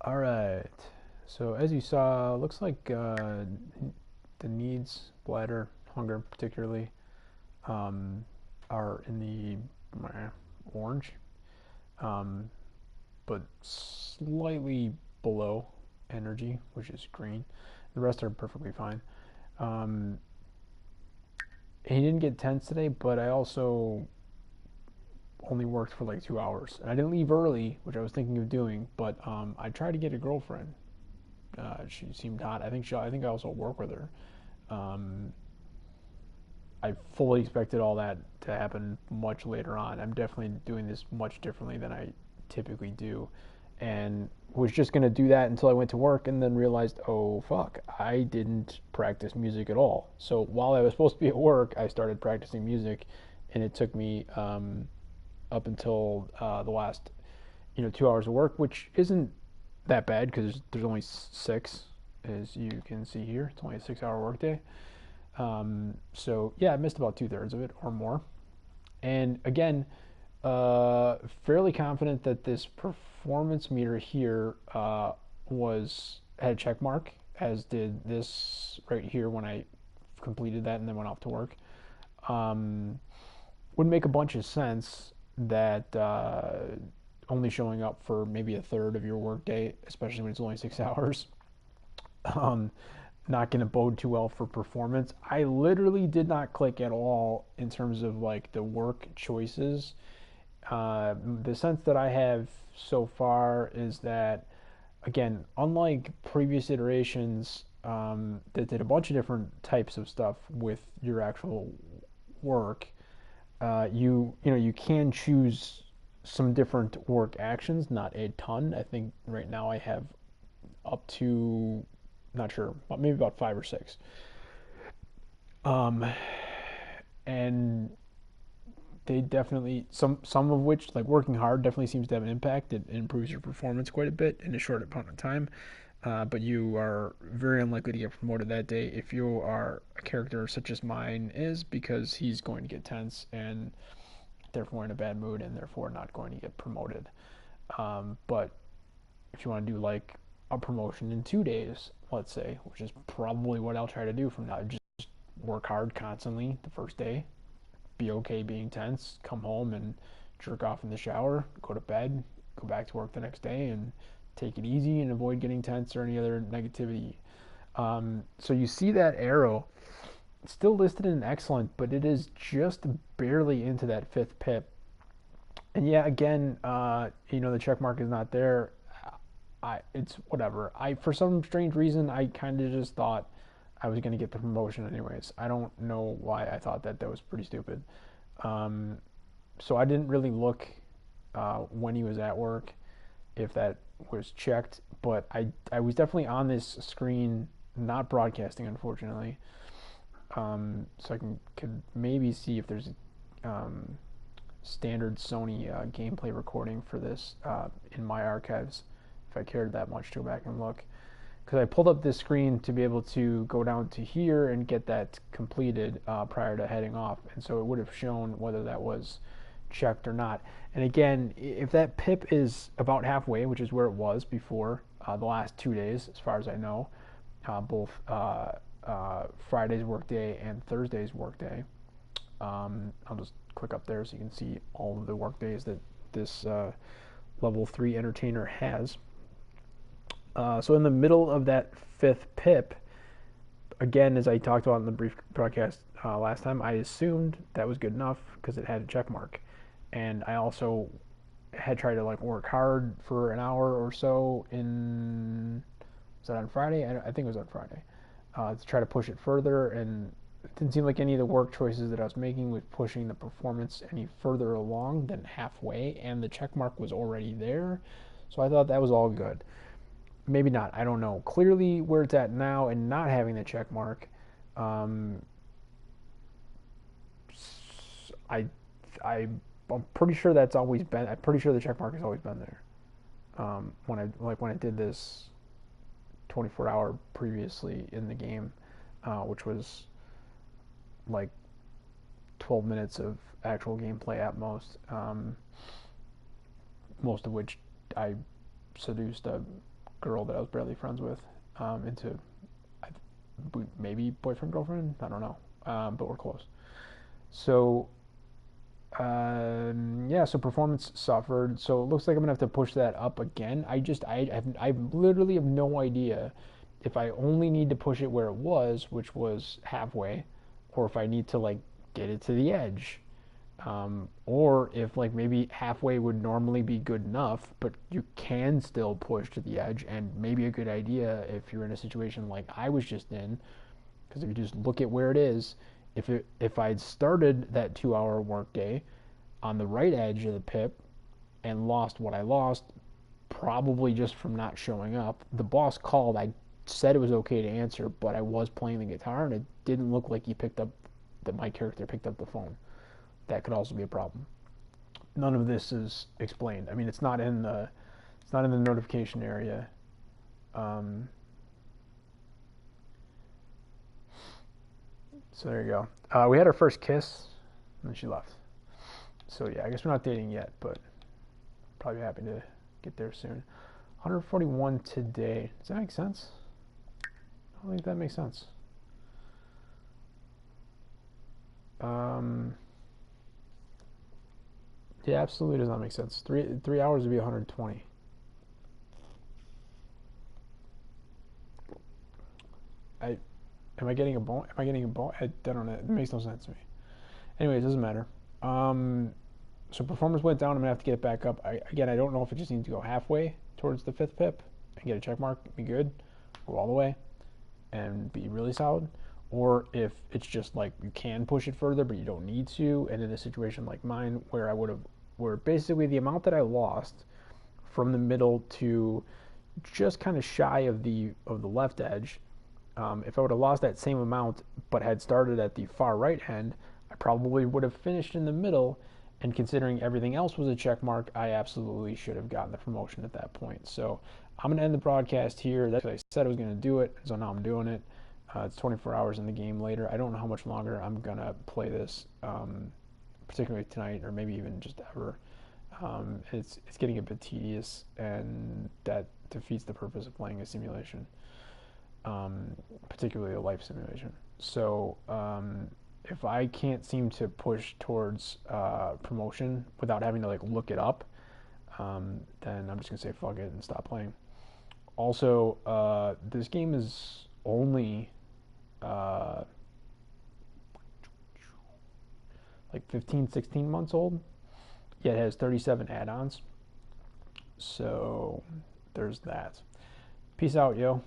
All right. So as you saw, looks like the needs, bladder, hunger particularly, um, are in the orange, um, but slightly below energy, which is green. The rest are perfectly fine. Um, he didn't get tense today, but I also only worked for like 2 hours. And I didn't leave early, which I was thinking of doing, but I tried to get a girlfriend. She seemed hot. I think I also work with her. Um, I fully expected all that to happen much later on. I'm definitely doing this much differently than I typically do, and was just gonna do that until I went to work, and then realized, oh fuck, I didn't practice music at all. So while I was supposed to be at work, I started practicing music, and it took me up until the last 2 hours of work, which isn't that bad because there's only six, as you can see here. It's only a 6 hour workday. So yeah, I missed about 2/3 of it or more. And again, fairly confident that this performance meter here was had a check mark, as did this right here when I completed that and then went off to work. Um, would make a bunch of sense that only showing up for maybe a third of your workday, especially when it's only 6 hours, um, not going to bode too well for performance. I literally did not click at all in terms of like the work choices. The sense that I have so far is that, again, unlike previous iterations that did a bunch of different types of stuff with your actual work, you can choose some different work actions, not a ton. I think right now I have up to, not sure, maybe about five or six. Um, and they definitely, some of which, like working hard, definitely seems to have an impact. It improves your performance quite a bit in a short amount of time. But you are very unlikely to get promoted that day if you are a character such as mine is, because he's going to get tense and therefore in a bad mood and therefore not going to get promoted. But if you want to do like a promotion in 2 days, let's say, which is probably what I'll try to do from now, just work hard constantly the first day, be okay being tense, come home and jerk off in the shower, go to bed, go back to work the next day, and take it easy and avoid getting tense or any other negativity. So you see that arrow. It's still listed in excellent, but it is just barely into that fifth pip. And yeah, again, the check mark is not there. It's whatever. For some strange reason, I kind of just thought I was going to get the promotion anyways. I don't know why I thought that. That was pretty stupid. Um, so I didn't really look when he was at work if that was checked, but I was definitely on this screen, not broadcasting, unfortunately. So I could maybe see if there's um, standard Sony gameplay recording for this in my archives, if I cared that much to go back and look. Because I pulled up this screen to be able to go down to here and get that completed prior to heading off, and so it would have shown whether that was checked or not. And again, if that pip is about halfway, which is where it was before the last 2 days, as far as I know, both Friday's workday and Thursday's workday. I'll just click up there so you can see all of the workdays that this level 3 entertainer has. So in the middle of that fifth pip, again, as I talked about in the brief broadcast last time, I assumed that was good enough because it had a check mark. And I also had tried to like work hard for an hour or so was that on Friday? I think it was on Friday. To try to push it further, and it didn't seem like any of the work choices that I was making was pushing the performance any further along than halfway, and the check mark was already there. So I thought that was all good. Maybe not. I don't know. Clearly, where it's at now and not having the check mark, um, I, I'm pretty sure that's always been. I'm pretty sure the check mark has always been there. When I did this 24-hour previously in the game, which was like 12 minutes of actual gameplay at most, most of which I seduced a girl that I was barely friends with into maybe boyfriend girlfriend. I don't know, but we're close. So yeah, so performance suffered. So it looks like I'm gonna have to push that up again. I literally have no idea if I only need to push it where it was, which was halfway, or if I need to like get it to the edge. Or if like maybe halfway would normally be good enough, but you can still push to the edge, and maybe a good idea if you're in a situation like I was just in, because if you just look at where it is, if I'd started that 2 hour workday on the right edge of the pip and lost what I lost, probably just from not showing up, the boss called. I said it was okay to answer, but I was playing the guitar, and it didn't look like he picked up that my character picked up the phone. That could also be a problem. None of this is explained. I mean, it's not in the notification area. Um, so there you go. We had our first kiss, and then she left. So yeah, I guess we're not dating yet, but probably happy to get there soon. 141 today. Does that make sense? I don't think that makes sense. Yeah, absolutely does not make sense. Three hours would be 120. I am I getting a bone? Am I getting a bone? I don't know. It makes no sense to me. Anyway, it doesn't matter. So performance went down. I'm gonna have to get it back up. Again, I don't know if it just needs to go halfway towards the fifth pip and get a check mark, be good, go all the way, and be really solid, or if it's just like you can push it further but you don't need to. And in a situation like mine where where basically the amount that I lost from the middle to just kind of shy of the left edge, if I would have lost that same amount but had started at the far right end, I probably would have finished in the middle. And considering everything else was a check mark, I absolutely should have gotten the promotion at that point. So I'm going to end the broadcast here. That's what I said I was going to do it, so now I'm doing it. It's 24 hours in the game later. I don't know how much longer I'm going to play this, particularly tonight or maybe even just ever. It's getting a bit tedious, and that defeats the purpose of playing a simulation, particularly a life simulation. So if I can't seem to push towards promotion without having to like look it up, then I'm just gonna say fuck it and stop playing. Also, this game is only uh, like 15, 16 months old. Yet it has 37 add-ons. So there's that. Peace out, yo.